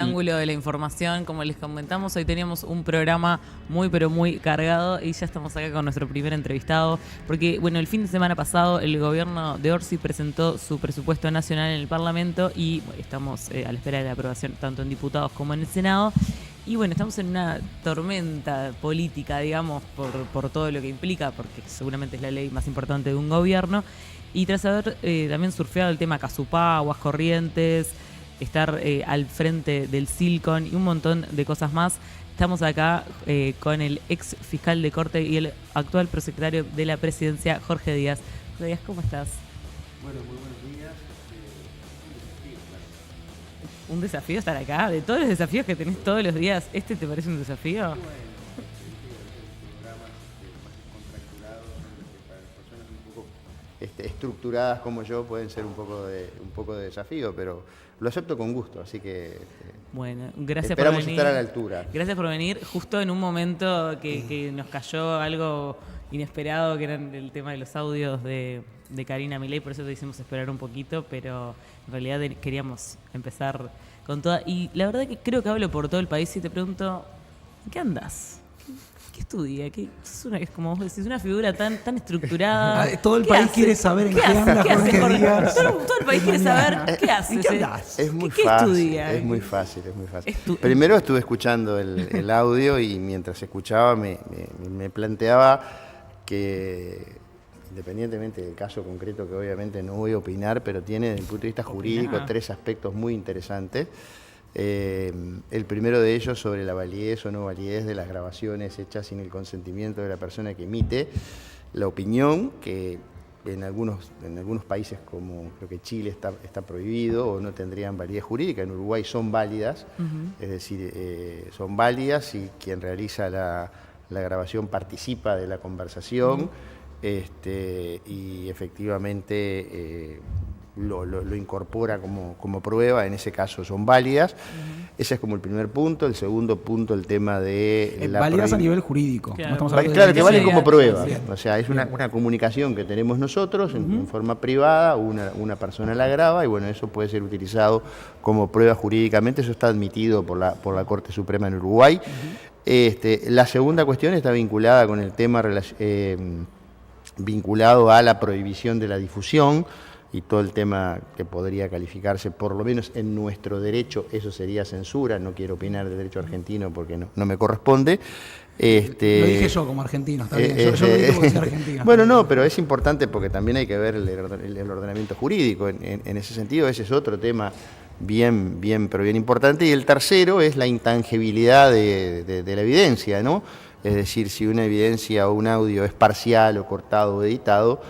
Ángulo de la información, como les comentamos, hoy teníamos un programa muy pero muy cargado y ya estamos acá con nuestro primer entrevistado, porque bueno, el fin de semana pasado el gobierno de Orsi presentó su presupuesto nacional en el Parlamento y bueno, estamos a la espera de la aprobación tanto en diputados como en el Senado. Y bueno, estamos en una tormenta política, digamos, por todo lo que implica, porque seguramente es la ley más importante de un gobierno. Y tras haber también surfeado el tema Casupá, Aguas Corrientes, estar al frente del Silcon y un montón de cosas más, estamos acá con el ex fiscal de corte y el actual prosecretario de la presidencia, Jorge Díaz. Jorge Díaz, ¿cómo estás? Bueno, muy buenos días. ¿Un desafío estar acá? De todos los desafíos que tenés todos los días, ¿este te parece un desafío? Bueno, programas más contracturados, que para las personas un poco estructuradas como yo pueden ser un poco de desafío, pero lo acepto con gusto, así que bueno, gracias esperamos por venir. Estar a la altura. Gracias por venir justo en un momento que nos cayó algo inesperado, que era el tema de los audios de Karina Milei, por eso te hicimos esperar un poquito, pero en realidad queríamos empezar con toda. Y la verdad que creo que hablo por todo el país y te pregunto, ¿en qué andas? ¿Qué estudia? Es como vos decís, una figura tan estructurada. Todo el país quiere saber en qué anda Jorge Díaz. Todo el país quiere saber qué haces. ¿En qué andás? Es muy ¿Qué fácil, estudia? es muy fácil. Primero estuve escuchando el audio y mientras escuchaba me planteaba que, independientemente del caso concreto, que obviamente no voy a opinar, pero tiene desde el punto de vista jurídico tres aspectos muy interesantes. El primero de ellos sobre la validez o no validez de las grabaciones hechas sin el consentimiento de la persona que emite la opinión, que en algunos países como creo que Chile está prohibido o no tendrían validez jurídica. En Uruguay son válidas, es decir, son válidas y quien realiza la grabación participa de la conversación y efectivamente lo incorpora como prueba, en ese caso son válidas. Ese es como el primer punto. El segundo punto, el tema de... válidas a nivel jurídico. Claro, claro que valen como prueba. Bien. O sea, es una comunicación que tenemos nosotros en forma privada, una persona la graba y bueno, eso puede ser utilizado como prueba jurídicamente. Eso está admitido por la Corte Suprema en Uruguay. La segunda cuestión está vinculada con el tema vinculado a la prohibición de la difusión y todo el tema que podría calificarse, por lo menos en nuestro derecho, eso sería censura. No quiero opinar del derecho argentino porque no me corresponde. Lo dije yo como argentino, está bien. Yo lo digo porque soy argentino. Bueno, no, pero es importante porque también hay que ver el ordenamiento jurídico. En ese sentido, ese es otro tema pero bien importante. Y el tercero es la intangibilidad de la evidencia, ¿no? Es decir, si una evidencia o un audio es parcial o cortado o editado,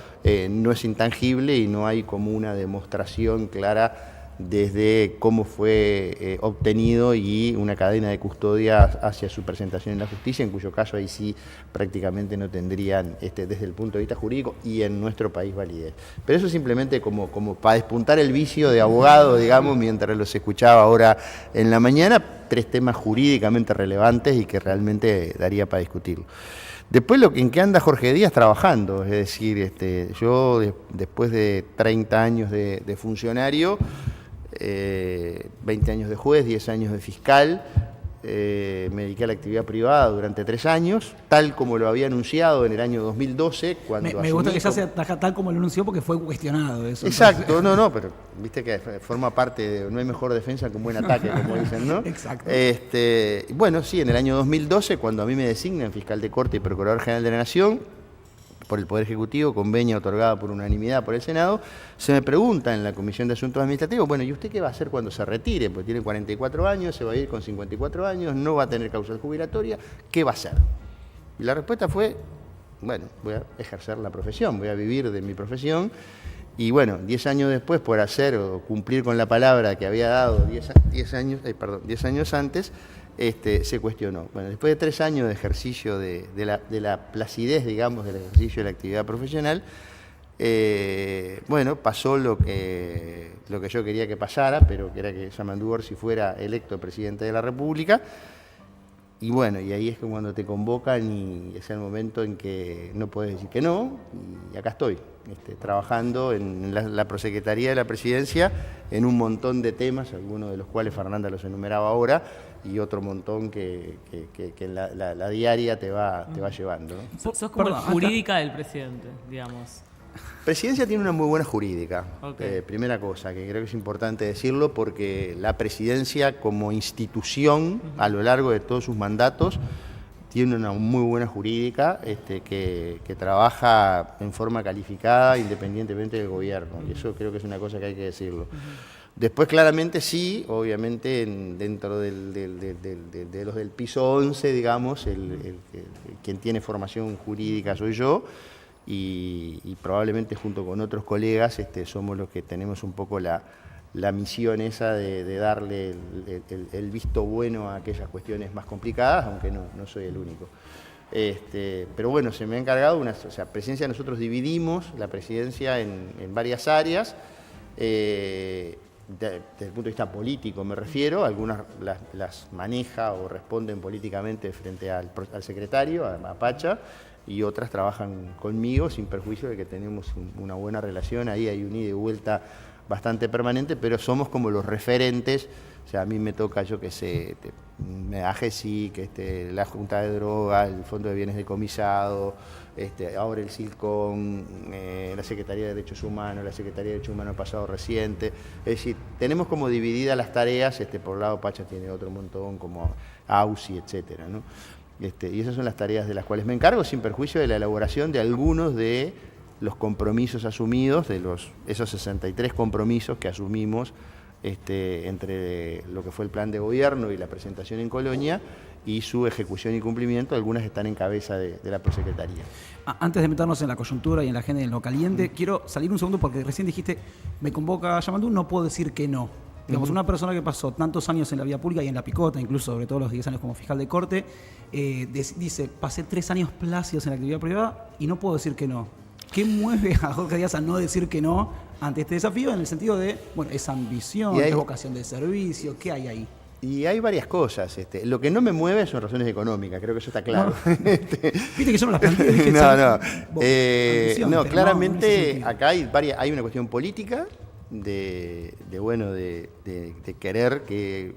no es intangible y no hay como una demostración clara desde cómo fue obtenido y una cadena de custodia hacia su presentación en la justicia, en cuyo caso ahí sí prácticamente no tendrían desde el punto de vista jurídico y en nuestro país validez. Pero eso simplemente como para despuntar el vicio de abogado, digamos, mientras los escuchaba ahora en la mañana, tres temas jurídicamente relevantes y que realmente daría para discutirlo. Después, ¿en qué anda Jorge Díaz trabajando? Es decir, yo después de 30 años de funcionario, 20 años de juez, 10 años de fiscal, me dediqué a la actividad privada durante 3 años, tal como lo había anunciado en el año 2012. Me gusta que ya sea tal como lo anunció porque fue cuestionado eso. Exacto, pero viste que forma parte de, no hay mejor defensa que un buen ataque, como dicen, ¿no? Exacto. Bueno, sí, en el año 2012, cuando a mí me designan fiscal de corte y procurador general de la Nación por el Poder Ejecutivo, convenio otorgado por unanimidad por el Senado, se me pregunta en la Comisión de Asuntos Administrativos, bueno, ¿y usted qué va a hacer cuando se retire? Porque tiene 44 años, se va a ir con 54 años, no va a tener causal jubilatoria, ¿qué va a hacer? Y la respuesta fue, bueno, voy a ejercer la profesión, voy a vivir de mi profesión. Y bueno, 10 años después, por hacer o cumplir con la palabra que había dado 10 años antes, se cuestionó. Bueno, después de 3 años de ejercicio de la placidez, digamos, del ejercicio de la actividad profesional, bueno, pasó lo que yo quería que pasara, pero que era que Yamandú Orsi fuera electo presidente de la República. y bueno, y ahí es que cuando te convocan y es el momento en que no puedes decir que no, y acá estoy, trabajando en la prosecretaría de la Presidencia en un montón de temas, algunos de los cuales Fernanda los enumeraba ahora, y otro montón que la diaria te va llevando, ¿no? Sos como la jurídica del presidente, digamos. Presidencia tiene una muy buena jurídica, Okay. Primera cosa, que creo que es importante decirlo, porque la Presidencia como institución, a lo largo de todos sus mandatos, tiene una muy buena jurídica que trabaja en forma calificada independientemente del gobierno, y eso creo que es una cosa que hay que decirlo. Después, claramente, sí, obviamente, dentro de los del piso 11, digamos, quien tiene formación jurídica soy yo, y probablemente junto con otros colegas somos los que tenemos un poco la misión esa de darle el visto bueno a aquellas cuestiones más complicadas, aunque no soy el único. Pero bueno, se me ha encargado Presidencia, nosotros dividimos la Presidencia en varias áreas, desde el punto de vista político me refiero, algunas las maneja o responden políticamente frente al secretario, a Pacha, y otras trabajan conmigo sin perjuicio de que tenemos una buena relación, ahí hay un ida y vuelta bastante permanente, pero somos como los referentes. O sea, a mí me toca, yo qué sé, AGESIC, la Junta de Drogas, el Fondo de Bienes Decomisados, ahora el SILCON, la Secretaría de Derechos Humanos, la Secretaría de Derechos Humanos pasado reciente. Es decir, tenemos como divididas las tareas, por un lado Pacha tiene otro montón, como AUSI, etcétera, ¿no? Y esas son las tareas de las cuales me encargo, sin perjuicio de la elaboración de algunos de los compromisos asumidos, de esos 63 compromisos que asumimos entre lo que fue el plan de gobierno y la presentación en Colonia y su ejecución y cumplimiento. Algunas están en cabeza de la prosecretaría. Antes de meternos en la coyuntura y en la agenda y en lo caliente, quiero salir un segundo porque recién dijiste, me convoca Yamandú, no puedo decir que no. Digamos, una persona que pasó tantos años en la vía pública y en la picota, incluso sobre todo los 10 años como fiscal de corte, dice, pasé 3 años plácidos en la actividad privada y no puedo decir que no. ¿Qué mueve a Jorge Díaz a no decir que no ante este desafío? En el sentido de, bueno, es ambición, es vocación de servicio, ¿qué hay ahí? Y hay varias cosas. Lo que no me mueve son razones económicas, creo que eso está claro. No. Viste que yo no las planteé. Dije, no, claramente acá hay una cuestión política de querer que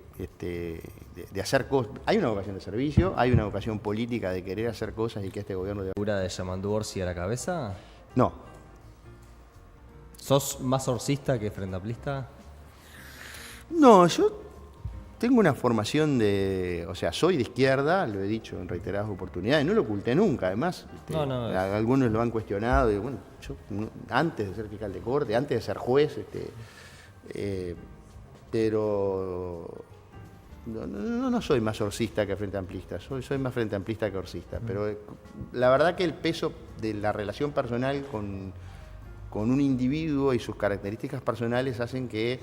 de hacer cosas. Hay una vocación de servicio, hay una vocación política de querer hacer cosas y que este gobierno... ¿Figura de Yamandú Orsi a la cabeza? No. ¿Sos más orsista que frentamplista? No, yo tengo una formación soy de izquierda, lo he dicho en reiteradas oportunidades, no lo oculté nunca, además. Algunos lo han cuestionado, y bueno, yo antes de ser fiscal de corte, antes de ser juez, pero no soy más orsista que frentamplista, soy más frentamplista que orsista, pero la verdad que el peso de la relación personal con un individuo y sus características personales hacen que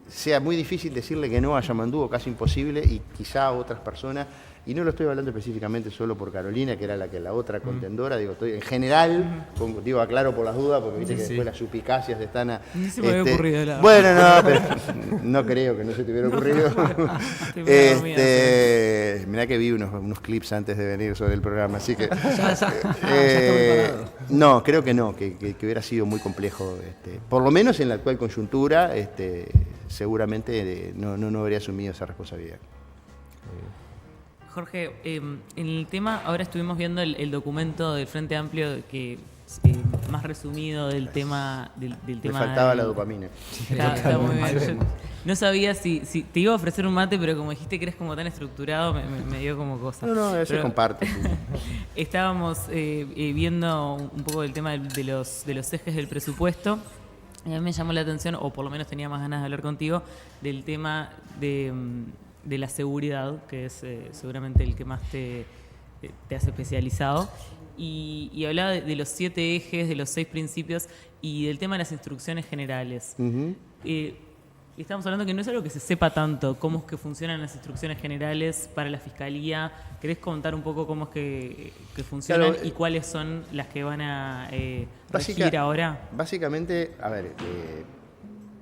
sea muy difícil decirle que no a Yamandú, o casi imposible, y quizá a otras personas, y no lo estoy hablando específicamente solo por Carolina, que era la otra contendora, estoy en general, aclaro por las dudas, porque viste que después las suspicacias están a... Ni se me había ocurrido. Bueno, no, pero no creo que no se te hubiera ocurrido. Mirá que vi unos clips antes de venir sobre el programa, así que... ya está preparado. No, creo que no, que hubiera sido muy complejo, por lo menos en la actual coyuntura, seguramente no habría asumido esa responsabilidad. Jorge, en el tema, ahora estuvimos viendo el documento del Frente Amplio que más resumido del tema... Me faltaba la dopamina. Está muy bien. Yo no sabía si te iba a ofrecer un mate, pero como dijiste que eres como tan estructurado, me dio como cosa. No, eso es comparte. Sí. Estábamos viendo un poco el tema de los ejes del presupuesto. Y a mí me llamó la atención, o por lo menos tenía más ganas de hablar contigo, del tema de la seguridad, que es seguramente el que más te has especializado. Y hablaba de los 7 ejes, de los 6 principios y del tema de las instrucciones generales. Uh-huh. Estamos hablando que no es algo que se sepa tanto, cómo es que funcionan las instrucciones generales para la Fiscalía. ¿Querés contar un poco cómo es que funcionan y cuáles son las que van a regir ahora? Básicamente, a ver,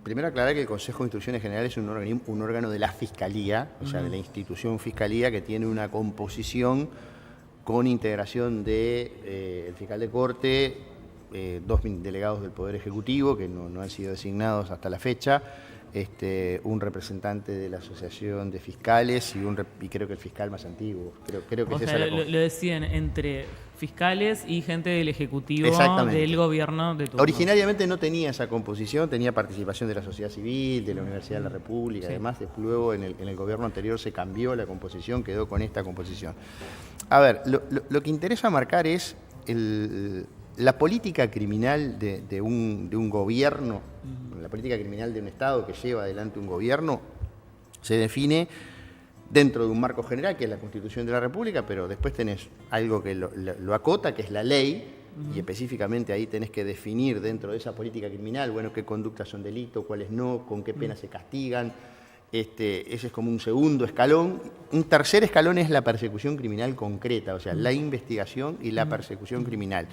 primero aclarar que el Consejo de Instrucciones Generales es un órgano de la Fiscalía, o sea, de la institución Fiscalía, que tiene una composición con integración de el fiscal de corte, 2 delegados del Poder Ejecutivo que no han sido designados hasta la fecha, un representante de la Asociación de Fiscales y creo que el fiscal más antiguo. Creo que O es sea, esa lo decían entre fiscales y gente del Ejecutivo Exactamente. del gobierno de turno. Originariamente no tenía esa composición, tenía participación de la sociedad civil, de la Universidad de la República, Sí. además luego en el gobierno anterior se cambió la composición, quedó con esta composición. A ver, lo que interesa marcar es la política criminal de un gobierno, la política criminal de un Estado que lleva adelante un gobierno, se define dentro de un marco general, que es la Constitución de la República, pero después tenés algo que lo acota, que es la ley, y específicamente ahí tenés que definir dentro de esa política criminal, bueno, qué conductas son delito, cuáles no, con qué penas se castigan. Ese es como un segundo escalón. Un tercer escalón es la persecución criminal concreta, o sea, la investigación y la persecución criminal.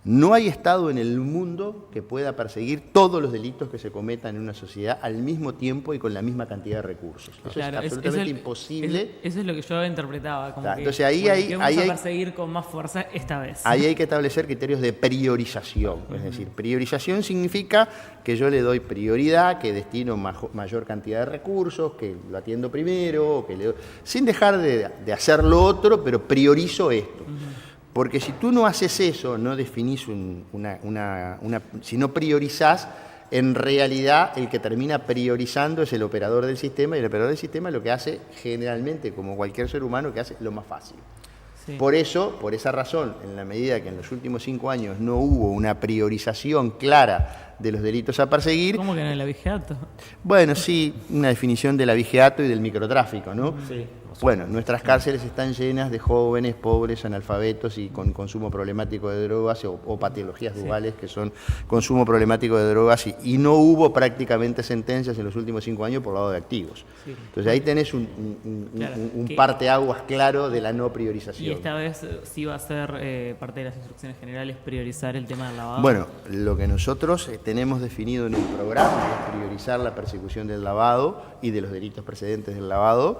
No hay Estado en el mundo que pueda perseguir todos los delitos que se cometan en una sociedad al mismo tiempo y con la misma cantidad de recursos. Eso Claro, es absolutamente imposible. Eso es lo que yo interpretaba. Como Claro, que, entonces ahí bueno, hay- que vamos ahí a hay- perseguir con más fuerza esta vez. Ahí hay que establecer criterios de priorización. Es decir, priorización significa que yo le doy prioridad, que destino mayor cantidad de recursos, que lo atiendo primero, sin dejar de hacer lo otro, pero priorizo esto. Porque si tú no haces eso, no definís si no priorizás, en realidad el que termina priorizando es el operador del sistema, y el operador del sistema lo que hace generalmente, como cualquier ser humano, que hace lo más fácil. Sí. Por eso, por esa razón, en la medida que en los últimos 5 años no hubo una priorización clara de los delitos a perseguir, ¿Cómo que en el abigeato? bueno, sí, una definición del abigeato y del microtráfico, ¿no? Sí. Bueno, nuestras cárceles están llenas de jóvenes, pobres, analfabetos y con consumo problemático de drogas o patologías duales que son consumo problemático de drogas y no hubo prácticamente sentencias en los últimos 5 años por lado de activos. Sí. Entonces ahí tenés un Claro, que- parteaguas claro de la no Y priorización. esta vez sí va a ser parte de las instrucciones generales priorizar el tema del lavado. Bueno, lo que nosotros tenemos definido en un programa es priorizar la persecución del lavado y de los delitos precedentes del lavado,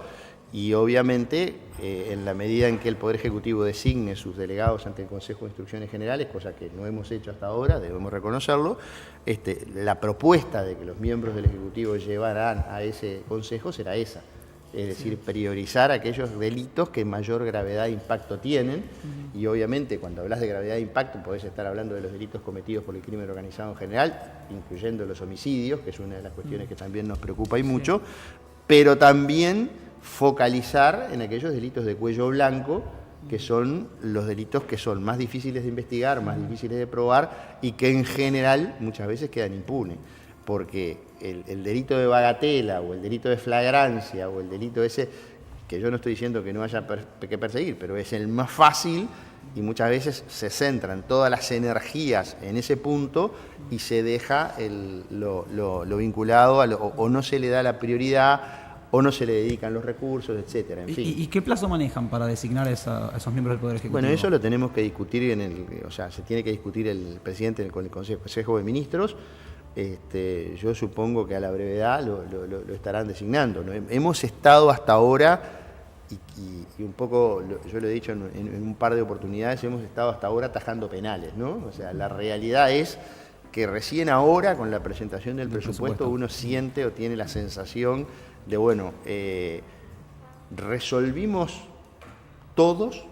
y obviamente en la medida en que el Poder Ejecutivo designe sus delegados ante el Consejo de Instrucciones Generales, cosa que no hemos hecho hasta ahora, debemos reconocerlo, la propuesta de que los miembros del Ejecutivo llevarán a ese Consejo será esa. Es decir, priorizar aquellos delitos que mayor gravedad e impacto tienen. Y obviamente cuando hablas de gravedad e impacto podés estar hablando de los delitos cometidos por el crimen organizado en general, incluyendo los homicidios, que es una de las cuestiones que también nos preocupa y mucho, pero también focalizar en aquellos delitos de cuello blanco, que son los delitos que son más difíciles de investigar, más difíciles de probar y que en general muchas veces quedan impunes. Porque el delito de bagatela o el delito de flagrancia o el delito ese, que yo no estoy diciendo que no haya que perseguir, pero es el más fácil y muchas veces se centran todas las energías en ese punto y se deja lo vinculado o no se le da la prioridad o no se le dedican los recursos, etcétera, en fin. ¿Y qué plazo manejan para designar a esos miembros del Poder Ejecutivo? Bueno, eso lo tenemos que discutir se tiene que discutir el presidente con el Consejo de Ministros. Yo supongo que a la brevedad lo estarán designando, ¿no? Hemos estado hasta ahora, y un poco, yo lo he dicho en un par de oportunidades, hemos estado hasta ahora atajando penales, ¿no? O sea, la realidad es que recién ahora, con la presentación del presupuesto, uno siente o tiene la sensación de, bueno, resolvimos todos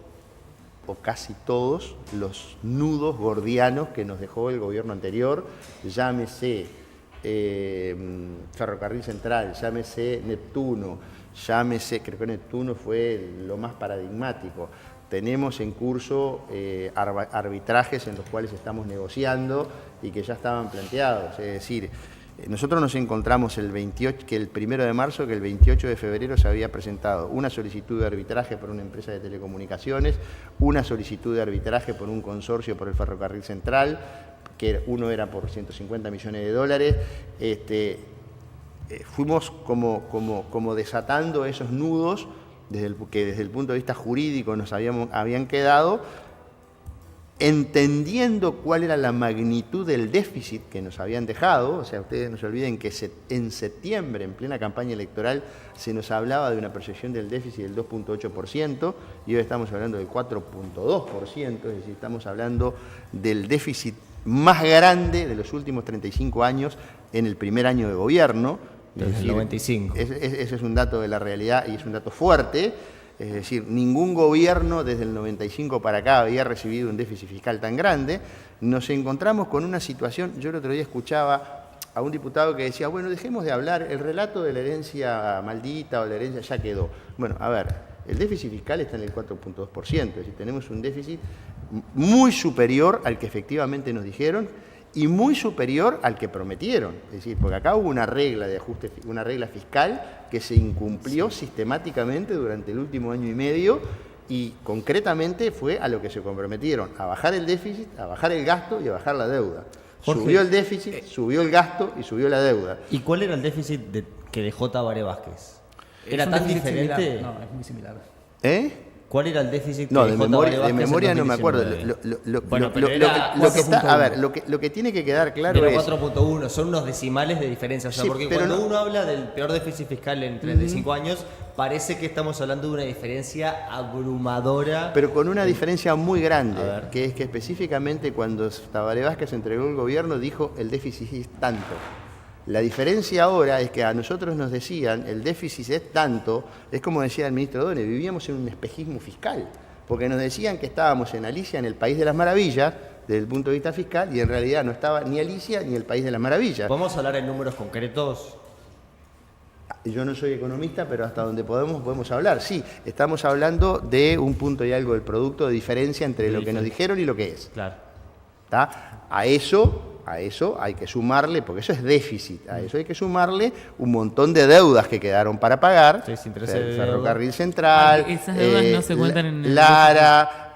o casi todos los nudos gordianos que nos dejó el gobierno anterior, llámese Ferrocarril Central, llámese Neptuno, creo que Neptuno fue lo más paradigmático. Tenemos en curso arbitrajes en los cuales estamos negociando y que ya estaban planteados, es decir, nosotros nos encontramos el 1 de marzo, que el 28 de febrero se había presentado una solicitud de arbitraje por una empresa de telecomunicaciones, una solicitud de arbitraje por un consorcio por el Ferrocarril Central, que uno era por 150 millones de dólares. Fuimos como desatando esos nudos que desde el punto de vista jurídico nos habían quedado. entendiendo cuál era la magnitud del déficit que nos habían dejado. O sea, ustedes no se olviden que en septiembre, en plena campaña electoral, se nos hablaba de una proyección del déficit del 2.8% y hoy estamos hablando del 4.2%, es decir, estamos hablando del déficit más grande de los últimos 35 años en el primer año de gobierno. Desde el 95. Ese es un dato de la realidad y es un dato fuerte. Es decir, ningún gobierno desde el 95 para acá había recibido un déficit fiscal tan grande. Nos encontramos con una situación, yo el otro día escuchaba a un diputado que decía, bueno, dejemos de hablar, el relato de la herencia maldita o la herencia ya quedó. Bueno, a ver, el déficit fiscal está en el 4.2%, es decir, tenemos un déficit muy superior al que efectivamente nos dijeron y muy superior al que prometieron. Es decir, porque acá hubo una regla de ajuste, una regla fiscal que se incumplió sistemáticamente durante el último año y medio y concretamente fue a lo que se comprometieron, a bajar el déficit, a bajar el gasto y a bajar la deuda. Jorge, subió el déficit, subió el gasto y subió la deuda. ¿Y cuál era el déficit que dejó Tabaré Vázquez? ¿Era Es un tan déficit diferente? similar. No, es muy similar. ¿Eh? ¿Cuál era el déficit que No, de dejó Tabaré memoria, Vázquez de memoria en no me acuerdo. 2019? Bueno, pero Lo era que está, a 4.1. ver, lo que tiene que quedar claro Era es... 4.1, son unos decimales de diferencia. O sea, Sí, porque pero cuando no- uno habla del peor déficit fiscal en 35 años, parece que estamos hablando de una diferencia abrumadora. Pero con una diferencia muy A grande, ver. que es que específicamente cuando Tabaré Vázquez entregó el gobierno dijo el déficit es tanto. La diferencia ahora es que a nosotros nos decían el déficit es tanto, es como decía el ministro Done, vivíamos en un espejismo fiscal, porque nos decían que estábamos en Alicia, en el País de las Maravillas, desde el punto de vista fiscal, y en realidad no estaba ni Alicia ni el País de las Maravillas. ¿Podemos hablar en números concretos? Yo no soy economista, pero hasta donde podemos hablar. Sí, estamos hablando de un punto y algo del producto de diferencia entre lo que nos dijeron y lo que es. Claro. ¿Tá? A eso hay que sumarle, porque eso es déficit, a eso hay que sumarle un montón de deudas que quedaron para pagar. Sí, sin intereses de deuda. Ferrocarril Central, Esas deudas no se cuentan en el Lara,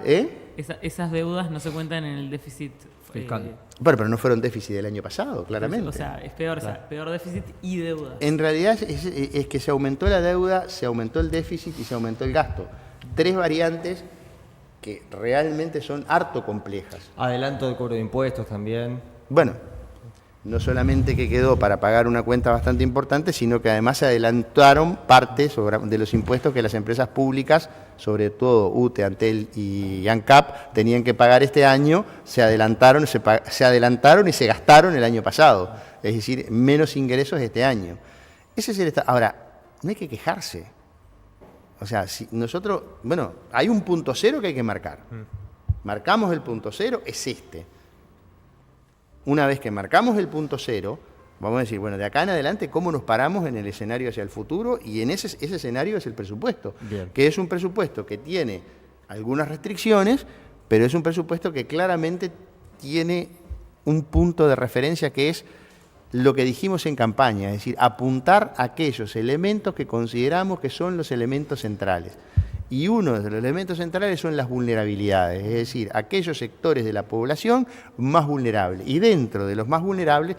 Esas deudas no se cuentan en el déficit Fiscal. Bueno, pero no fueron déficit del año pasado, claramente. O sea, es peor, o sea, peor déficit y deuda. En realidad es que se aumentó la deuda, se aumentó el déficit y se aumentó el gasto. Tres variantes que realmente son harto complejas. Adelanto de cobro de impuestos también. Bueno, no solamente que quedó para pagar una cuenta bastante importante, sino que además se adelantaron parte de los impuestos que las empresas públicas, sobre todo UTE, Antel y ANCAP, tenían que pagar este año, se adelantaron y se gastaron el año pasado. Es decir, menos ingresos este año. Ese es el estado. Ahora, no hay que quejarse. O sea, si nosotros, bueno, hay un punto cero que hay que marcar. Marcamos el punto cero, es este. Una vez que marcamos el punto cero, vamos a decir, bueno, de acá en adelante, ¿cómo nos paramos en el escenario hacia el futuro? Y en ese escenario es el presupuesto, Bien. que es un presupuesto que tiene algunas restricciones, pero es un presupuesto que claramente tiene un punto de referencia que es lo que dijimos en campaña, es decir, apuntar a aquellos elementos que consideramos que son los elementos centrales. Y uno de los elementos centrales son las vulnerabilidades, es decir, aquellos sectores de la población más vulnerables. Y dentro de los más vulnerables,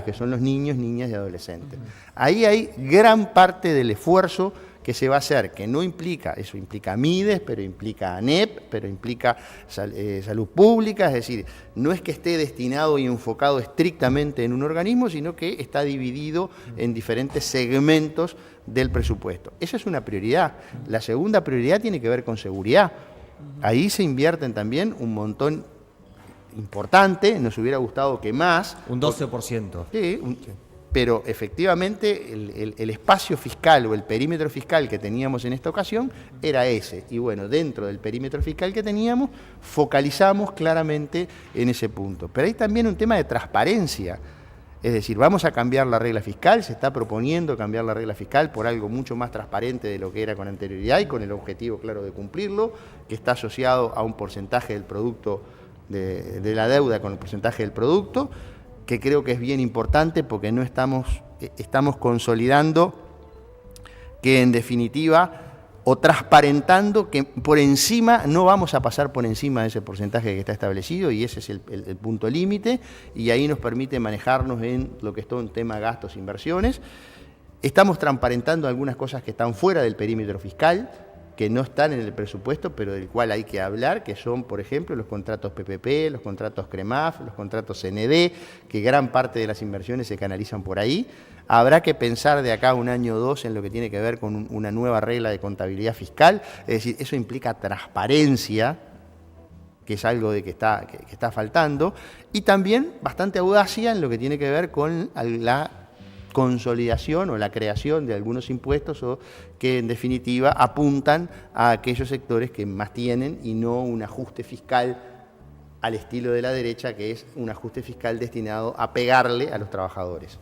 que son los niños, niñas y adolescentes. Ahí hay gran parte del esfuerzo que se va a hacer, que no implica, eso implica MIDES, pero implica ANEP, pero implica salud pública, es decir, no es que esté destinado y enfocado estrictamente en un organismo, sino que está dividido en diferentes segmentos del presupuesto. Esa es una prioridad. La segunda prioridad tiene que ver con seguridad. Ahí se invierten también un montón importante, nos hubiera gustado que más. Un 12%. Sí, pero efectivamente el espacio fiscal o el perímetro fiscal que teníamos en esta ocasión era ese. Y bueno, dentro del perímetro fiscal que teníamos, focalizamos claramente en ese punto. Pero hay también un tema de transparencia. Es decir, vamos a cambiar la regla fiscal, se está proponiendo cambiar la regla fiscal por algo mucho más transparente de lo que era con anterioridad y con el objetivo claro de cumplirlo, que está asociado a un porcentaje del producto de la deuda con el porcentaje del producto, que creo que es bien importante porque no estamos consolidando que en definitiva o transparentando que por encima, no vamos a pasar por encima de ese porcentaje que está establecido y ese es el punto límite y ahí nos permite manejarnos en lo que es todo un tema gastos e inversiones. Estamos transparentando algunas cosas que están fuera del perímetro fiscal, que no están en el presupuesto, pero del cual hay que hablar, que son, por ejemplo, los contratos PPP, los contratos CREMAF, los contratos CND, que gran parte de las inversiones se canalizan por ahí. Habrá que pensar de acá a un año o dos en lo que tiene que ver con una nueva regla de contabilidad fiscal, es decir, eso implica transparencia, que es algo de que está faltando, y también bastante audacia en lo que tiene que ver con la consolidación o la creación de algunos impuestos o que en definitiva apuntan a aquellos sectores que más tienen y no un ajuste fiscal al estilo de la derecha, que es un ajuste fiscal destinado a pegarle a los trabajadores.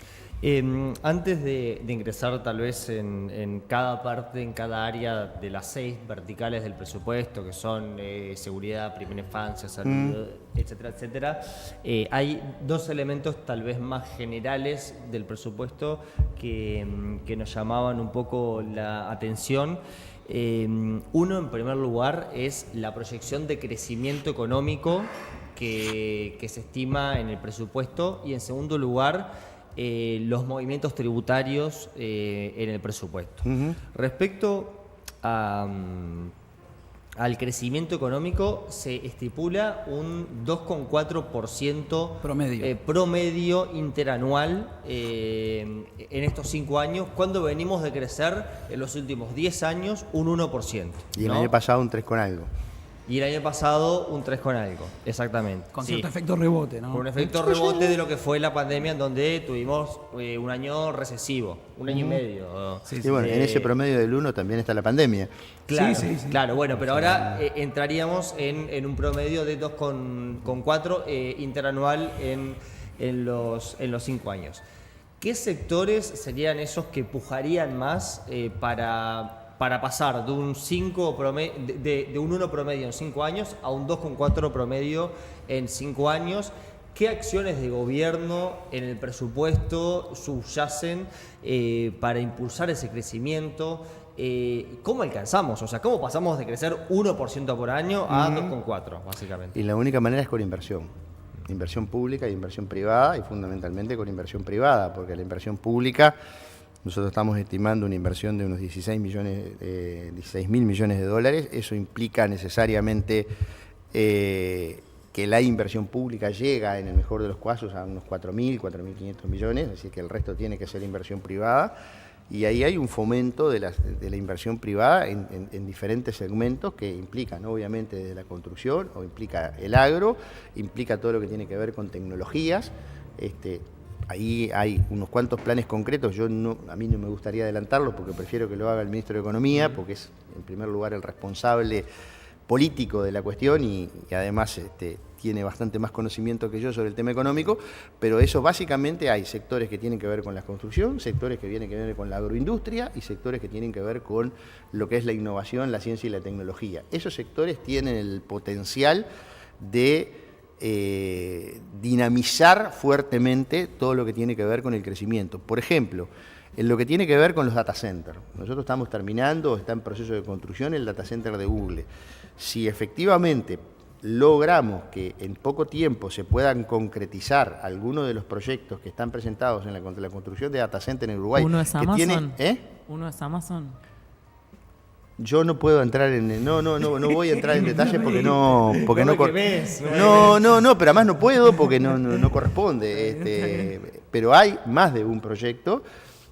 Antes de ingresar tal vez en cada parte, en cada área de las 6 verticales del presupuesto, que son seguridad, primera infancia, salud, etcétera, etcétera, hay 2 elementos tal vez más generales del presupuesto que nos llamaban un poco la atención. Uno, en primer lugar, es la proyección de crecimiento económico que se estima en el presupuesto, y en segundo lugar, los movimientos tributarios en el presupuesto. Respecto al crecimiento económico, se estipula un 2,4% promedio interanual en estos 5 años, cuando venimos de crecer en los últimos 10 años un 1%. Y el año pasado un 3 con algo. Y el año pasado un 3 con algo, exactamente. Con cierto efecto rebote, ¿no? Con un efecto rebote de lo que fue la pandemia, en donde tuvimos un año recesivo, un año y medio. Sí, bueno, en ese promedio del 1 también está la pandemia. Claro, claro, bueno, pero ahora entraríamos en un promedio de 2,4 interanual en los 5 años. ¿Qué sectores serían esos que pujarían más para pasar de un 1 promedio en 5 años a un 2,4 promedio en 5 años? ¿Qué acciones de gobierno en el presupuesto subyacen para impulsar ese crecimiento? ¿Cómo alcanzamos? O sea, ¿cómo pasamos de crecer 1% por año a 2,4, básicamente? Y la única manera es con inversión. Inversión pública y inversión privada, y fundamentalmente con inversión privada, porque la inversión pública, nosotros estamos estimando una inversión de unos 16 mil millones de dólares. Eso implica necesariamente que la inversión pública llega, en el mejor de los casos, a unos 4.000, 4.500 millones, es decir, que el resto tiene que ser inversión privada. Y ahí hay un fomento de la inversión privada en diferentes segmentos que implican, obviamente, desde la construcción, o implica el agro, implica todo lo que tiene que ver con tecnologías. Ahí hay unos cuantos planes concretos. A mí no me gustaría adelantarlos porque prefiero que lo haga el ministro de Economía, porque es en primer lugar el responsable político de la cuestión y además tiene bastante más conocimiento que yo sobre el tema económico, pero eso básicamente hay sectores que tienen que ver con la construcción, sectores que tienen que ver con la agroindustria y sectores que tienen que ver con lo que es la innovación, la ciencia y la tecnología. Esos sectores tienen el potencial de dinamizar fuertemente todo lo que tiene que ver con el crecimiento. Por ejemplo, en lo que tiene que ver con los data centers. Nosotros estamos terminando, está en proceso de construcción el data center de Google. Si efectivamente logramos que en poco tiempo se puedan concretizar algunos de los proyectos que están presentados en la construcción de data center en Uruguay. ¿Uno es Amazon? ¿Eh? ¿Uno es Amazon? Yo no puedo entrar no voy a entrar en detalles porque no, pero además no puedo porque no corresponde. Pero hay más de un proyecto.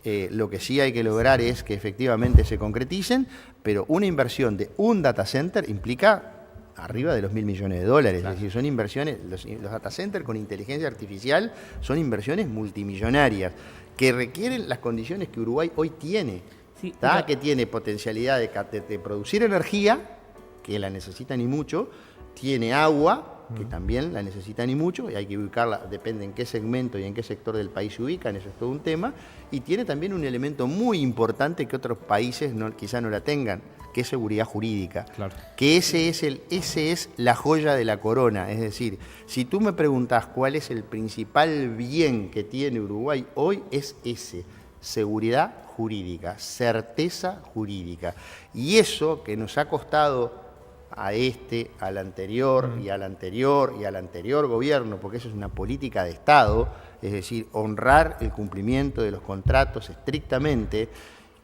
Lo que sí hay que lograr es que efectivamente se concreticen, pero una inversión de un data center implica arriba de los 1.000 millones de dólares. Claro. Es decir, son inversiones, los data centers con inteligencia artificial son inversiones multimillonarias que requieren las condiciones que Uruguay hoy tiene. Sí, que tiene potencialidad de producir energía, que la necesitan y mucho, tiene agua, que también la necesitan y mucho, y hay que ubicarla, depende en qué segmento y en qué sector del país se ubican, eso es todo un tema, y tiene también un elemento muy importante que otros países quizá no la tengan, que es seguridad jurídica, claro. Que ese es la joya de la corona. Es decir, si tú me preguntás cuál es el principal bien que tiene Uruguay hoy, es ese: seguridad jurídica, certeza jurídica. Y eso que nos ha costado al anterior y al anterior y al anterior gobierno, porque eso es una política de Estado, es decir, honrar el cumplimiento de los contratos estrictamente,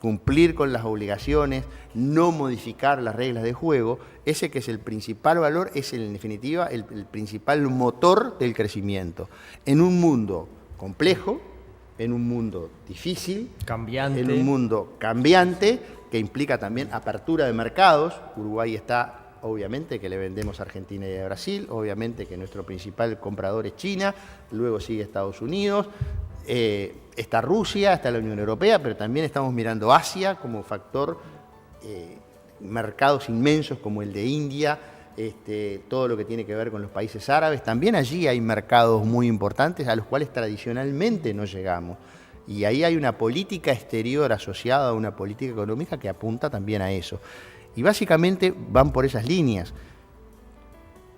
cumplir con las obligaciones, no modificar las reglas de juego, ese que es el principal valor, es en definitiva el principal motor del crecimiento. En un mundo complejo, en un mundo difícil, Cambiante. en un mundo cambiante, que implica también apertura de mercados. Uruguay está, obviamente, que le vendemos a Argentina y a Brasil, obviamente que nuestro principal comprador es China, luego sigue Estados Unidos, está Rusia, está la Unión Europea, pero también estamos mirando Asia como factor, mercados inmensos como el de India, todo lo que tiene que ver con los países árabes. También allí hay mercados muy importantes a los cuales tradicionalmente no llegamos. Y ahí hay una política exterior asociada a una política económica que apunta también a eso. Y básicamente van por esas líneas.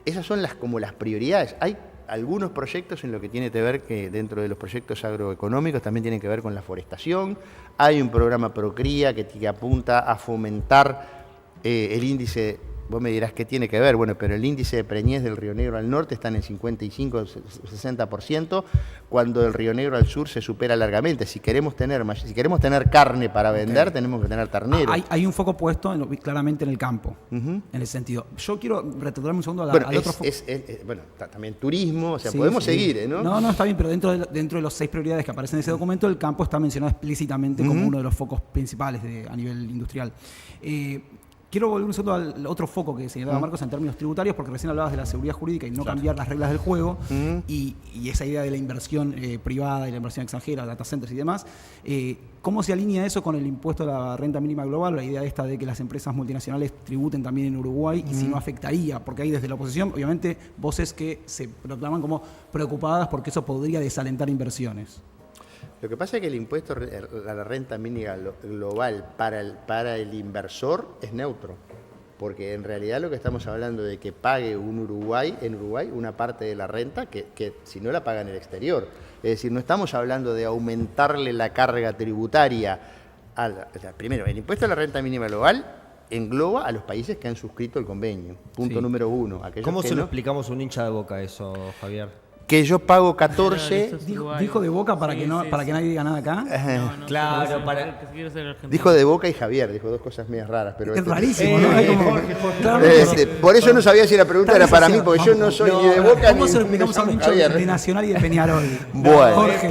Esas son como las prioridades. Hay algunos proyectos en lo que tiene que ver, que dentro de los proyectos agroeconómicos también tienen que ver con la forestación. Hay un programa Procría que apunta a fomentar el índice. Vos me dirás qué tiene que ver, bueno, pero el índice de preñez del Río Negro al norte está en el 55-60%, cuando el Río Negro al sur se supera largamente. Si queremos tener carne para vender, tenemos que tener ternero. Hay un foco puesto claramente en el campo, en el sentido. Yo quiero retornarme un segundo al otro foco. Bueno, también turismo, o sea, podemos seguir, ¿no? No, está bien, pero dentro de los 6 prioridades que aparecen en ese documento, el campo está mencionado explícitamente como uno de los focos principales a nivel industrial. Quiero volver un segundo al otro foco que señalaba Marcos en términos tributarios, porque recién hablabas de la seguridad jurídica y no cambiar las reglas del juego, y esa idea de la inversión privada y la inversión extranjera, data centers y demás. ¿Cómo se alinea eso con el impuesto a la renta mínima global, la idea esta de que las empresas multinacionales tributen también en Uruguay, y si no afectaría? Porque hay desde la oposición, obviamente, voces que se proclaman como preocupadas porque eso podría desalentar inversiones. Lo que pasa es que el impuesto a la renta mínima global para el inversor es neutro, porque en realidad lo que estamos hablando de que pague en Uruguay una parte de la renta que si no la paga en el exterior. Es decir, no estamos hablando de aumentarle la carga tributaria. Primero, el impuesto a la renta mínima global engloba a los países que han suscrito el convenio. Punto número 1. ¿Cómo se lo explicamos a un hincha de Boca eso, Javier? Que yo pago 14... Dijo de Boca para que nadie diga nada acá. Claro, Dijo de Boca y Javier, dijo 2 cosas medias raras. Pero es rarísimo, ¿no? Por eso no sabía si la pregunta era para mí, porque yo no soy ni de Boca ¿Cómo ni se lo explicamos a un hincha de Nacional y de Peñarol? Bueno. Jorge.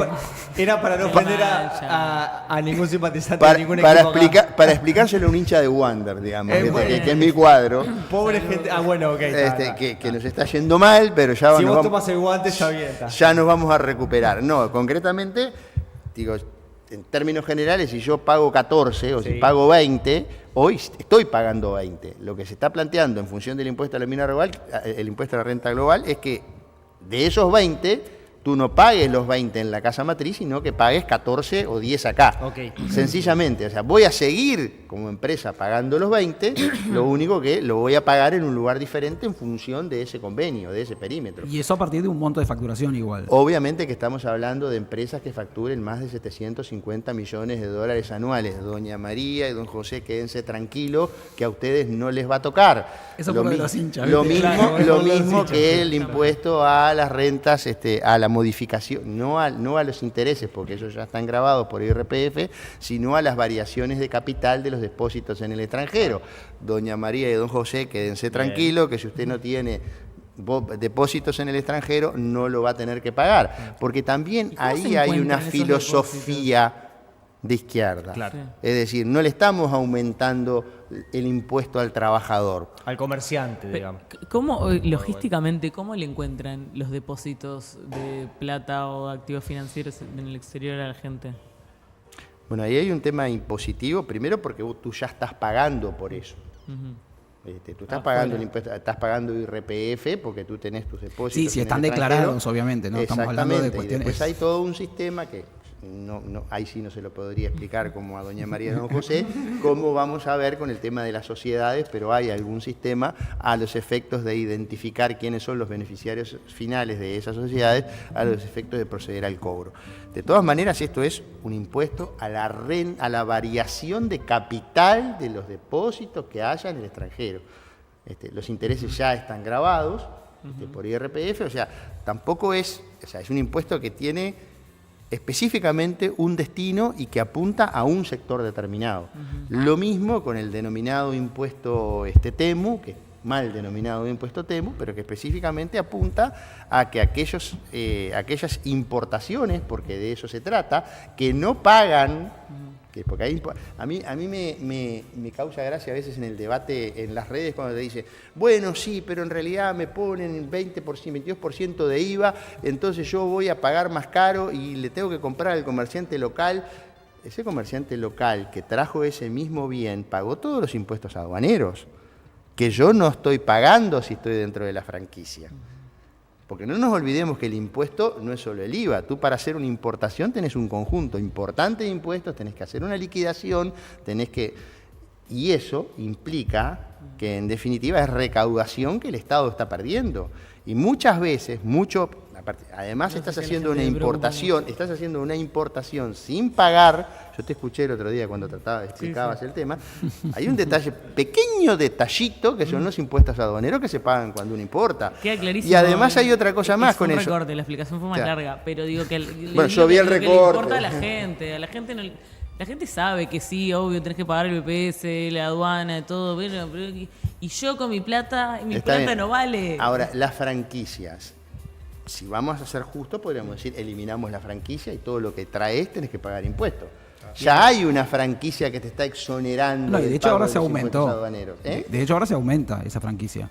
Era para no ofender a ningún simpatizante de ningún equipo para explicárselo a un hincha de Wander, digamos, que es mi cuadro. Pobre gente. Bueno, ok. Que nos está yendo mal, pero ya si vos tomas el guante, está bien. Ya nos vamos a recuperar. No, concretamente, digo, en términos generales, si yo pago 14 o si pago 20, hoy estoy pagando 20. Lo que se está planteando en función del impuesto a la mina global, el impuesto a la renta global, es que de esos 20, tú no pagues los 20 en la casa matriz, sino que pagues 14 o 10 acá. Okay. Sencillamente, o sea, voy a seguir como empresa pagando los 20, lo único que lo voy a pagar en un lugar diferente en función de ese convenio, de ese perímetro. Y eso a partir de un monto de facturación igual. Obviamente que estamos hablando de empresas que facturen más de 750 millones de dólares anuales. Doña María y don José, quédense tranquilos que a ustedes no les va a tocar. Eso por los hinchas. Lo mismo que el impuesto a las rentas, a la modificación, no a los intereses, porque esos ya están grabados por IRPF, sino a las variaciones de capital de los depósitos en el extranjero. Doña María y don José, quédense tranquilos que si usted no tiene depósitos en el extranjero, no lo va a tener que pagar. Porque también ahí hay una filosofía de izquierda. Claro. Es decir, no le estamos aumentando el impuesto al trabajador. Al comerciante, digamos. ¿Cómo, logísticamente, cómo le encuentran los depósitos de plata o activos financieros en el exterior a la gente? Bueno, ahí hay un tema impositivo, primero porque tú ya estás pagando por eso. Tú estás pagando el impuesto, estás pagando IRPF porque tú tenés tus depósitos. Sí, están declarados, obviamente, ¿no? Estamos hablando de cuestiones. Y después hay todo un sistema que ahí sí no se lo podría explicar como a doña María y don José, cómo vamos a ver con el tema de las sociedades, pero hay algún sistema a los efectos de identificar quiénes son los beneficiarios finales de esas sociedades, a los efectos de proceder al cobro. De todas maneras, esto es un impuesto a la variación de capital de los depósitos que haya en el extranjero. Los intereses ya están grabados por IRPF, o sea, tampoco es un impuesto que tiene específicamente un destino y que apunta a un sector determinado. Lo mismo con el denominado impuesto TEMU, que es mal denominado impuesto TEMU, pero que específicamente apunta a que aquellas importaciones, porque de eso se trata, que no pagan, porque a mí me causa gracia a veces en el debate en las redes cuando te dice, bueno, sí, pero en realidad me ponen 20%, 22% de IVA, entonces yo voy a pagar más caro y le tengo que comprar al comerciante local. Ese comerciante local que trajo ese mismo bien pagó todos los impuestos aduaneros, que yo no estoy pagando si estoy dentro de la franquicia. Porque no nos olvidemos que el impuesto no es solo el IVA. Tú para hacer una importación tenés un conjunto importante de impuestos, tenés que hacer una liquidación, y eso implica que en definitiva es recaudación que el Estado está perdiendo. Y muchas veces, además estás haciendo una importación sin pagar. Yo te escuché el otro día cuando explicabas el tema. Hay un pequeño detallito, que son los impuestos aduaneros que se pagan cuando uno importa. Queda clarísimo. Y además hay otra cosa más con eso. Recorte, la explicación fue más larga, pero digo que yo vi el recorte. Le importa a la gente. La gente sabe que sí, obvio, tenés que pagar el BPS, la aduana, todo, pero y yo con mi plata no vale. Ahora, las franquicias, si vamos a ser justos, podríamos decir, eliminamos la franquicia y todo lo que traes tenés que pagar impuestos. Ya hay una franquicia que te está exonerando. No, y de hecho ahora se aumentó. De hecho ahora se aumenta esa franquicia.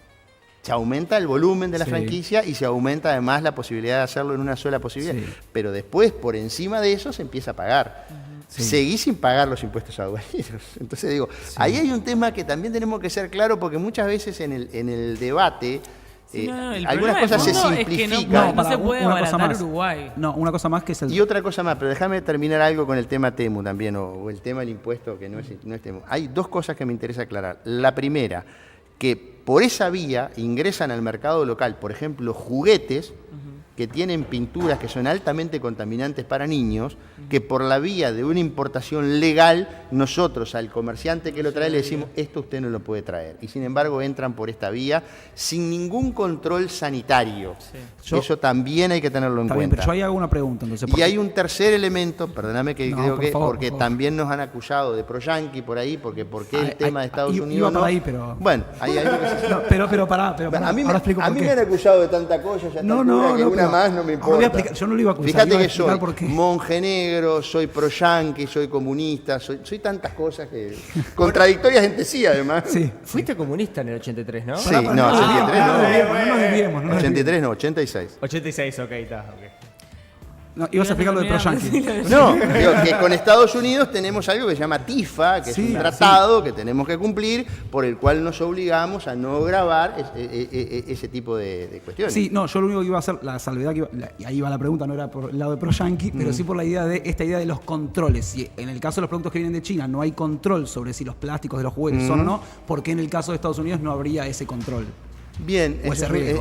Se aumenta el volumen de la franquicia y se aumenta además la posibilidad de hacerlo en una sola posibilidad. Sí. Pero después, por encima de eso, se empieza a pagar. Sí. Seguís sin pagar los impuestos aduaneros. Entonces digo, ahí hay un tema que también tenemos que ser claros, porque muchas veces en el debate algunas cosas se simplifican. Es que no se puede abaratar Uruguay. No, una cosa más que es el... Y otra cosa más, pero déjame terminar algo con el tema TEMU también, o el tema del impuesto que no es TEMU. Hay dos cosas que me interesa aclarar. La primera, que por esa vía ingresan al mercado local, por ejemplo, juguetes que tienen pinturas que son altamente contaminantes para niños, que por la vía de una importación legal, nosotros al comerciante que lo trae le decimos, esto usted no lo puede traer. Y sin embargo entran por esta vía sin ningún control sanitario. Sí. Eso también hay que tenerlo en cuenta. Bien, pero yo ahí hago una pregunta. Entonces, y hay un tercer elemento, perdóname que creo que, porque también nos han acusado de pro-yanqui por ahí, porque el tema de Estados Unidos no... Ahí, pero... Bueno, ahí hay pero pará, a mí me han acusado de tanta cosa, más no me importa. Yo no lo iba a acusar. Fíjate que soy monje negro, soy pro-yanqui, soy comunista, soy tantas cosas que... contradictorias entre sí, además. Sí. Fuiste comunista en el 83, ¿no? Sí, no, 83 no nos desviemos. 83 no, 86. 86, ok, está, ok. No, ibas a explicar lo de pro-yanqui. No, digo que con Estados Unidos tenemos algo que se llama TIFA, que es un tratado que tenemos que cumplir, por el cual nos obligamos a no grabar ese tipo de cuestiones. Sí, no, yo lo único que iba a hacer, la salvedad y ahí va la pregunta, no era por el lado de pro-yanqui, pero sí por la idea de esta idea de los controles. Si en el caso de los productos que vienen de China no hay control sobre si los plásticos de los juguetes son o no, ¿por qué en el caso de Estados Unidos no habría ese control? Bien,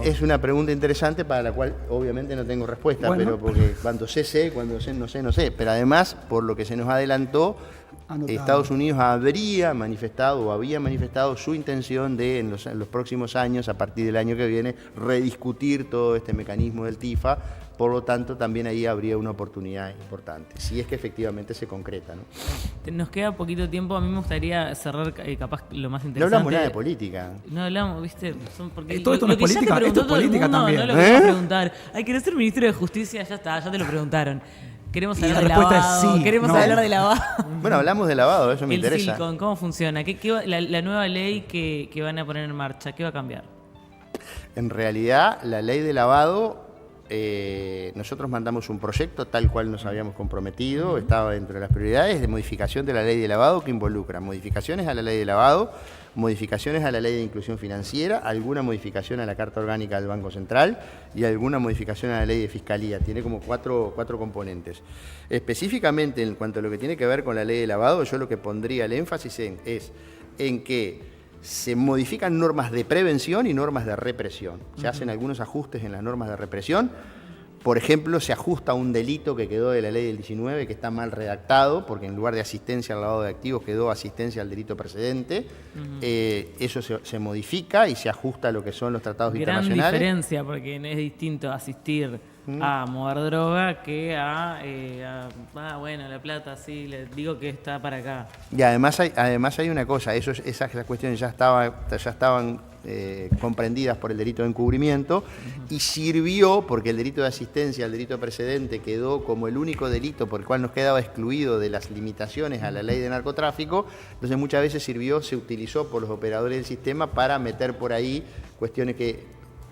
es una pregunta interesante para la cual obviamente no tengo respuesta, pero porque cuando sé, cuando no sé. Pero además, por lo que se nos adelantó, Estados Unidos había manifestado su intención de en los próximos años, a partir del año que viene, rediscutir todo este mecanismo del TIFA. Por lo tanto, también ahí habría una oportunidad importante, si es que efectivamente se concreta, ¿no? Nos queda poquito tiempo. A mí me gustaría cerrar capaz lo más interesante. No hablamos nada de política. No hablamos, ¿viste? Porque todo esto no es política, esto es política también. No lo quería preguntar. Ay, ¿querés ser ministro de Justicia? Ya está, ya te lo preguntaron. Queremos hablar de lavado. Sí, queremos hablar de lavado. Bueno, hablamos de lavado, eso me interesa. Silicon, ¿cómo funciona? La nueva ley que van a poner en marcha, ¿qué va a cambiar? En realidad, la ley de lavado... nosotros mandamos un proyecto tal cual nos habíamos comprometido, estaba dentro de las prioridades de modificación de la ley de lavado, que involucra modificaciones a la ley de lavado, modificaciones a la ley de inclusión financiera, alguna modificación a la Carta Orgánica del Banco Central y alguna modificación a la ley de Fiscalía. Tiene como cuatro componentes. Específicamente en cuanto a lo que tiene que ver con la ley de lavado, yo lo que pondría el énfasis es en que se modifican normas de prevención y normas de represión. Se hacen algunos ajustes en las normas de represión. Por ejemplo, se ajusta un delito que quedó de la ley del 19, que está mal redactado, porque en lugar de asistencia al lavado de activos quedó asistencia al delito precedente. Eso se modifica y se ajusta a lo que son los tratados internacionales. Gran diferencia, porque es distinto asistir a mover droga que bueno, La Plata, sí, le digo que está para acá. Y además hay una cosa, esas cuestiones ya estaban comprendidas por el delito de encubrimiento y sirvió porque el delito de asistencia, el delito precedente, quedó como el único delito por el cual nos quedaba excluido de las limitaciones a la ley de narcotráfico. Entonces muchas veces se utilizó por los operadores del sistema para meter por ahí cuestiones que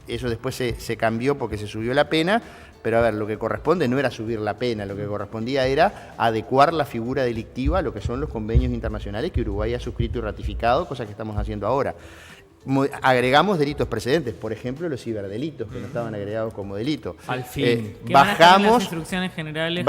eso después se cambió porque se subió la pena. Pero a ver, lo que corresponde no era subir la pena, lo que correspondía era adecuar la figura delictiva a lo que son los convenios internacionales que Uruguay ha suscrito y ratificado, cosa que estamos haciendo ahora. Agregamos delitos precedentes, por ejemplo, los ciberdelitos, que no estaban agregados como delito. Al fin. Bajamos las instrucciones generales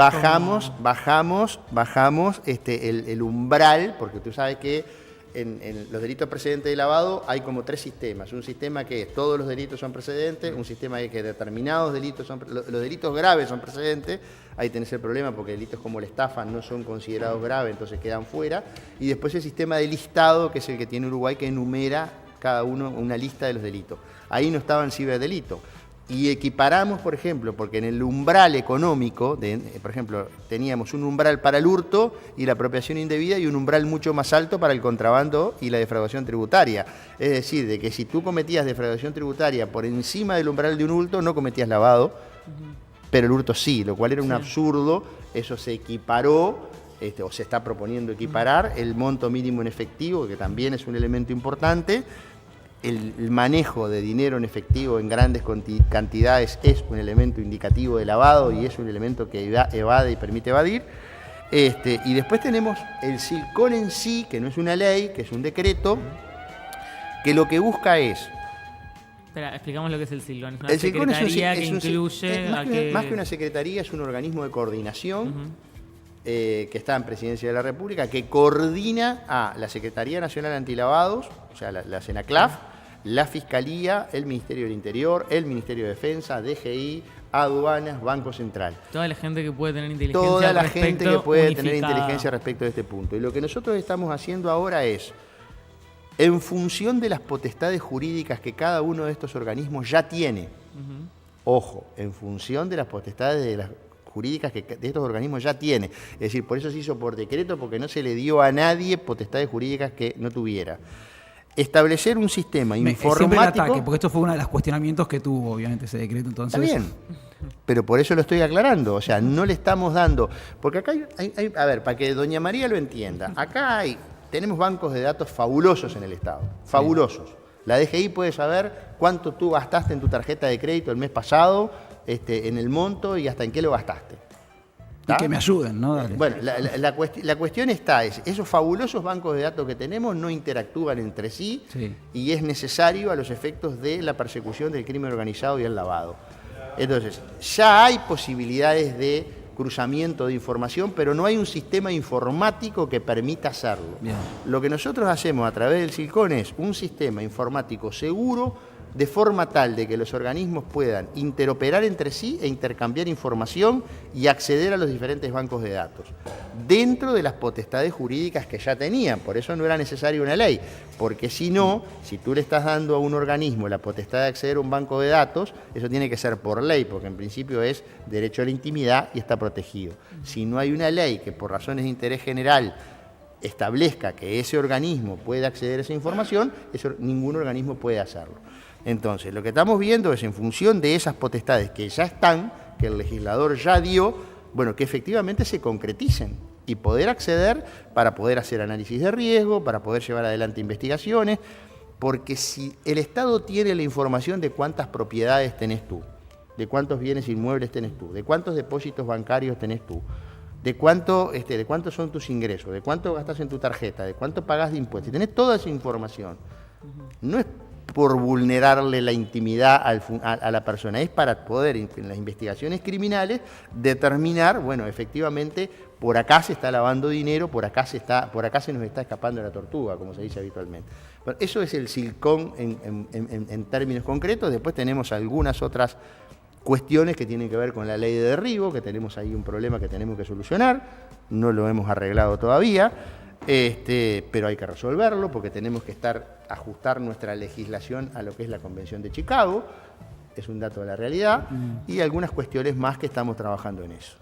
el umbral, porque tú sabes que en los delitos precedentes de lavado hay como 3 sistemas. Un sistema que todos los delitos son precedentes, un sistema que determinados delitos los delitos graves son precedentes. Ahí tenés el problema porque delitos como la estafa no son considerados graves, entonces quedan fuera. Y después el sistema de listado, que es el que tiene Uruguay, que enumera cada uno una lista de los delitos. Ahí no estaba el ciberdelitos. Y equiparamos, por ejemplo, porque en el umbral económico, por ejemplo, teníamos un umbral para el hurto y la apropiación indebida y un umbral mucho más alto para el contrabando y la defraudación tributaria. Es decir, de que si tú cometías defraudación tributaria por encima del umbral de un hurto, no cometías lavado, pero el hurto sí, lo cual era un absurdo. Eso se equiparó, o se está proponiendo equiparar, el monto mínimo en efectivo, que también es un elemento importante. El manejo de dinero en efectivo en grandes cantidades es un elemento indicativo de lavado y es un elemento que evade y permite evadir. Y después tenemos el SILCON en sí, que no es una ley, que es un decreto, que lo que busca es... Espera, explicamos lo que es el SILCON. Es una el SILCON secretaría que incluye... Más que una secretaría, es un organismo de coordinación que está en Presidencia de la República, que coordina a la Secretaría Nacional Antilavados, o sea, la SENACLAF, la Fiscalía, el Ministerio del Interior, el Ministerio de Defensa, DGI, Aduanas, Banco Central. Toda la gente que puede tener inteligencia Toda la gente que puede unificada. tener inteligencia respecto de este punto. Y lo que nosotros estamos haciendo ahora es, en función de las potestades jurídicas que cada uno de estos organismos ya tiene, ojo, en función de las potestades de las jurídicas que de estos organismos ya tiene. Es decir, por eso se hizo por decreto, porque no se le dio a nadie potestades jurídicas que no tuviera. Establecer un sistema informático... Siempre el ataque, porque esto fue uno de los cuestionamientos que tuvo, obviamente, ese decreto. Entonces... Está bien, pero por eso lo estoy aclarando. O sea, no le estamos dando... Porque acá a ver, para que doña María lo entienda, acá tenemos bancos de datos fabulosos en el Estado, fabulosos. La DGI puede saber cuánto tú gastaste en tu tarjeta de crédito el mes pasado, en el monto y hasta en qué lo gastaste. Y que me ayuden, ¿no? Dale. Bueno, la cuestión esos fabulosos bancos de datos que tenemos no interactúan entre sí, y es necesario a los efectos de la persecución del crimen organizado y el lavado. Entonces, ya hay posibilidades de cruzamiento de información, pero no hay un sistema informático que permita hacerlo. Bien. Lo que nosotros hacemos a través del SILCON es un sistema informático seguro, de forma tal de que los organismos puedan interoperar entre sí e intercambiar información y acceder a los diferentes bancos de datos, dentro de las potestades jurídicas que ya tenían. Por eso no era necesaria una ley, porque si no, si tú le estás dando a un organismo la potestad de acceder a un banco de datos, eso tiene que ser por ley, porque en principio es derecho a la intimidad y está protegido. Si no hay una ley que por razones de interés general establezca que ese organismo puede acceder a esa información, ningún organismo puede hacerlo. Entonces, lo que estamos viendo es, en función de esas potestades que ya están, que el legislador ya dio, bueno, que efectivamente se concreticen y poder acceder para poder hacer análisis de riesgo, para poder llevar adelante investigaciones, porque si el Estado tiene la información de cuántas propiedades tenés tú, de cuántos bienes inmuebles tenés tú, de cuántos depósitos bancarios tenés tú, de cuántos son tus ingresos, de cuánto gastas en tu tarjeta, de cuánto pagás de impuestos, si tenés toda esa información, no es por vulnerarle la intimidad a la persona, es para poder, en las investigaciones criminales, determinar, bueno, efectivamente, por acá se está lavando dinero, por acá se nos está escapando la tortuga, como se dice habitualmente. Bueno, eso es el SILCON en términos concretos. Después tenemos algunas otras cuestiones que tienen que ver con la ley de derribo, que tenemos ahí un problema que tenemos que solucionar, no lo hemos arreglado todavía. Pero hay que resolverlo porque tenemos que ajustar nuestra legislación a lo que es la Convención de Chicago. es un dato de la realidad, y algunas cuestiones más que estamos trabajando en eso.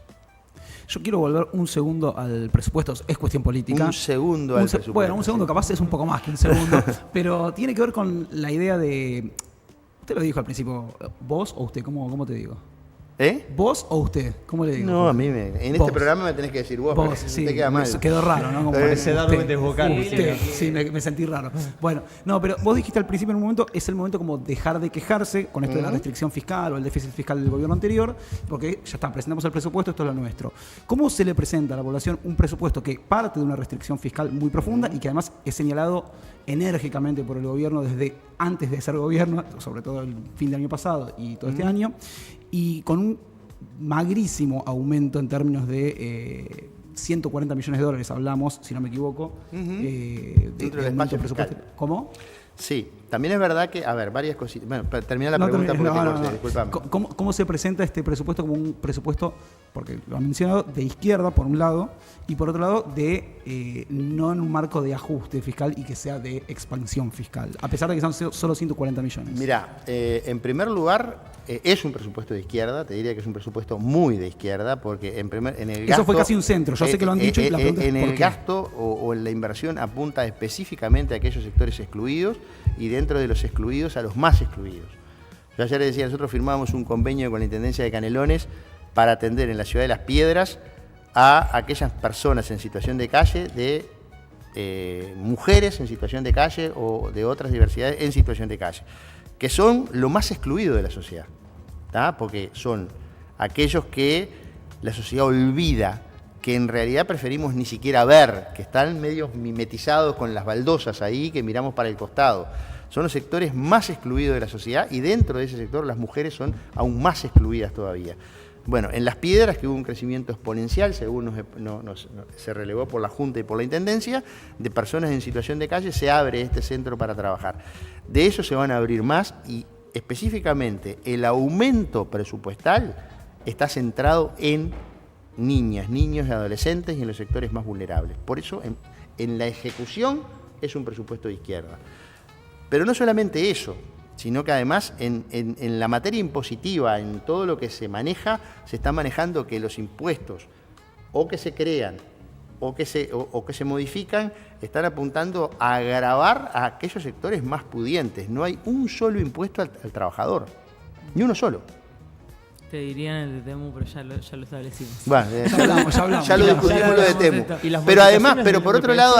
Yo quiero volver un segundo al presupuesto, es cuestión política. Un segundo al presupuesto. Bueno, un segundo capaz es un poco más que un segundo, pero tiene que ver con la idea de... Usted lo dijo al principio, ¿vos o usted? ¿Cómo te digo? ¿Vos o usted? ¿Cómo le digo? No, en Vos. este programa me tenés que decir vos, porque sí, te queda mal. Quedó raro, ¿no? Como Parece darme usted. desbocar. Sí, me sentí raro. Bueno, no, pero vos dijiste al principio en un momento, es el momento como dejar de quejarse con esto de la restricción fiscal o el déficit fiscal del gobierno anterior, porque ya está, presentamos el presupuesto, esto es lo nuestro. ¿Cómo se le presenta a la población un presupuesto que parte de una restricción fiscal muy profunda y que además es señalado enérgicamente por el gobierno desde antes de ser gobierno, sobre todo el fin del año pasado y todo este año, y con un magrísimo aumento en términos de 140 millones de dólares, hablamos, si no me equivoco, Dentro del espacio presupuesto. fiscal. ¿Cómo? Sí, también es verdad que, varias cositas. Bueno, termina la pregunta porque te corté, disculpame. ¿Cómo se presenta este presupuesto como un presupuesto, porque lo han mencionado, de izquierda, por un lado, y por otro lado, no en un marco de ajuste fiscal y que sea de expansión fiscal, a pesar de que son solo 140 millones? Mirá, en primer lugar, es un presupuesto de izquierda, te diría que es un presupuesto muy de izquierda, porque en el gasto... Eso fue casi un centro, yo sé que lo han dicho y la pregunta es en ¿por el qué? gasto o en la inversión apunta específicamente a aquellos sectores excluidos y dentro de los excluidos a los más excluidos. Yo ayer les decía, nosotros firmamos un convenio con la Intendencia de Canelones para atender en la ciudad de Las Piedras a aquellas personas en situación de calle, de mujeres en situación de calle o de otras diversidades en situación de calle, que son lo más excluido de la sociedad, ¿tá? Porque son aquellos que la sociedad olvida, que en realidad preferimos ni siquiera ver, que están medio mimetizados con las baldosas ahí, que miramos para el costado. Son los sectores más excluidos de la sociedad y dentro de ese sector las mujeres son aún más excluidas todavía. Bueno, en Las Piedras, que hubo un crecimiento exponencial, según se relevó por la Junta y por la Intendencia, de personas en situación de calle, se abre este centro para trabajar. De eso se van a abrir más y específicamente el aumento presupuestal está centrado en niñas, niños y adolescentes y en los sectores más vulnerables. Por eso, en la ejecución es un presupuesto de izquierda. Pero no solamente eso, sino que además en la materia impositiva, en todo lo que se maneja, se está manejando que los impuestos o que se crean o que se modifican están apuntando a agravar a aquellos sectores más pudientes. No hay un solo impuesto al trabajador, ni uno solo. Te dirían el de Temu, pero ya lo establecimos. Bueno, ya lo discutimos lo de Temu. Pero además, por otro lado,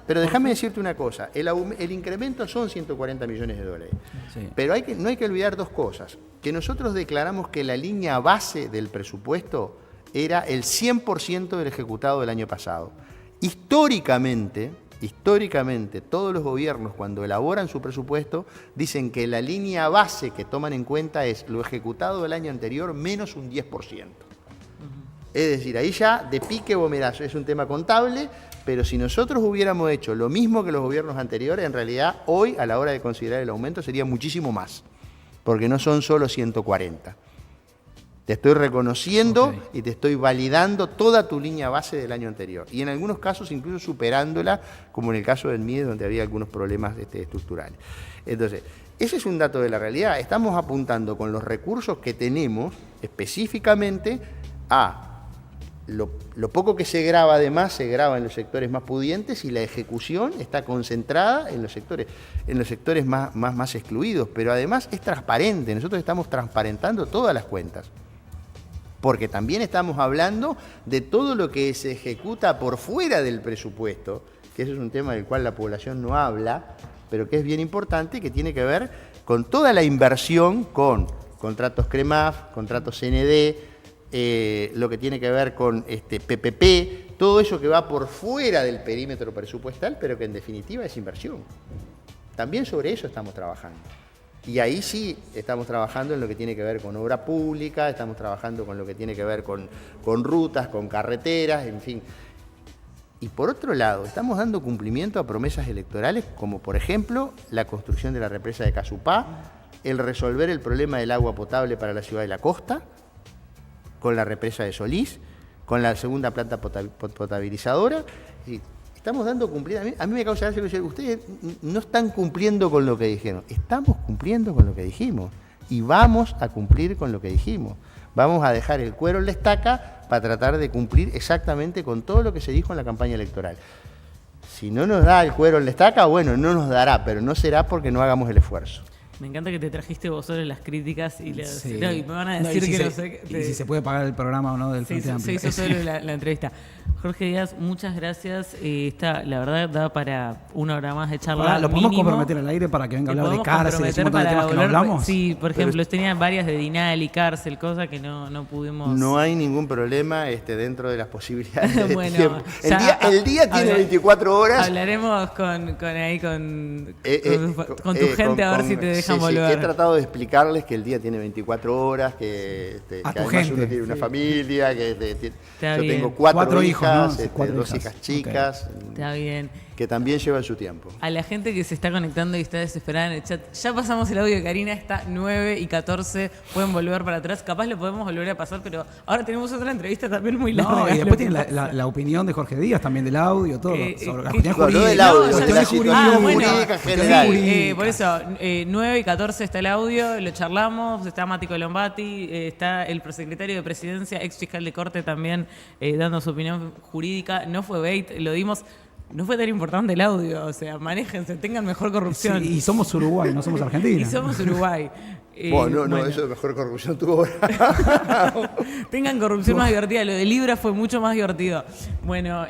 pero déjame decirte una cosa, el incremento son 140 millones de dólares. Sí. Pero no hay que olvidar dos cosas. Que nosotros declaramos que la línea base del presupuesto era el 100% del ejecutado del año pasado. Históricamente, todos los gobiernos cuando elaboran su presupuesto dicen que la línea base que toman en cuenta es lo ejecutado del año anterior menos un 10%. Es decir, ahí ya de pique bomerazo, es un tema contable, pero si nosotros hubiéramos hecho lo mismo que los gobiernos anteriores, en realidad hoy a la hora de considerar el aumento sería muchísimo más, porque no son solo 140. Te estoy reconociendo y te estoy validando toda tu línea base del año anterior. Y en algunos casos incluso superándola, como en el caso del MIDES, donde había algunos problemas estructurales. Entonces, ese es un dato de la realidad. Estamos apuntando con los recursos que tenemos específicamente a lo poco que se graba, además, se graba en los sectores más pudientes y la ejecución está concentrada en los sectores más excluidos. Pero además es transparente. Nosotros estamos transparentando todas las cuentas. Porque también estamos hablando de todo lo que se ejecuta por fuera del presupuesto, que eso es un tema del cual la población no habla, pero que es bien importante, que tiene que ver con toda la inversión, con contratos CREMAF, contratos CND, lo que tiene que ver con PPP, todo eso que va por fuera del perímetro presupuestal, pero que en definitiva es inversión. También sobre eso estamos trabajando. Y ahí sí estamos trabajando en lo que tiene que ver con obra pública, estamos trabajando con lo que tiene que ver con rutas, con carreteras, en fin. Y por otro lado, estamos dando cumplimiento a promesas electorales, como por ejemplo la construcción de la represa de Casupá, el resolver el problema del agua potable para la ciudad de la costa, con la represa de Solís, con la segunda planta potabilizadora. Y estamos dando cumplimiento. A mí me causa gracia que ustedes no están cumpliendo con lo que dijeron. Estamos cumpliendo con lo que dijimos. y vamos a cumplir con lo que dijimos. Vamos a dejar el cuero en la estaca para tratar de cumplir exactamente con todo lo que se dijo en la campaña electoral. Si no nos da el cuero en la estaca, bueno, no nos dará, pero no será porque no hagamos el esfuerzo. Me encanta que te trajiste vos solo las críticas y, Sí. no, y me van a No, decir y si que se- no sé. y si se puede pagar el programa o no del Se Frente hizo, Amplio. se hizo solo la entrevista. Jorge Díaz, muchas gracias. La verdad, da para una hora más de charla. Ahora, ¿lo podemos mínimo. comprometer al aire para que venga a Te hablar de podemos cárcel, comprometer un montón de para temas que no volver- hablamos? Sí, por ejemplo, tenían varias de Dinal y cárcel, cosa que no pudimos. No hay ningún problema dentro de las posibilidades de Bueno, tiempo. ya, El día tiene 24 horas. Hablaremos con tu gente a ver si te dejan sí, volver. he tratado de explicarles que el día tiene 24 horas, que A tu además gente, uno tiene una familia, Está yo bien. tengo cuatro hijos, hijas, ¿no? Cuatro dos hijas. hijas chicas, Está bien. que también llevan su tiempo. A la gente que se está conectando y está desesperada en el chat, ya pasamos el audio de Karina, está 9:14, pueden volver para atrás, capaz lo podemos volver a pasar, pero ahora tenemos otra entrevista también muy larga. No, y lo después que tiene pasa. la opinión de Jorge Díaz, también del audio, todo. Sobre las cuestiones no jurídicas. del audio, No, de ya la sé. situación bueno, jurídica sí, general. por eso, 9:14 está el audio, lo charlamos, está Mati Colombati, está el prosecretario de Presidencia, ex fiscal de Corte también dando su opinión jurídica. No fue bait, lo dimos. No fue tan importante el audio, o sea, manéjense, tengan mejor corrupción. Sí, y somos Uruguay, no somos Argentina. Y somos Uruguay. Bueno, Bueno, eso de mejor corrupción tuvo. tengan corrupción más divertida. Lo de Libra fue mucho más divertido. Bueno,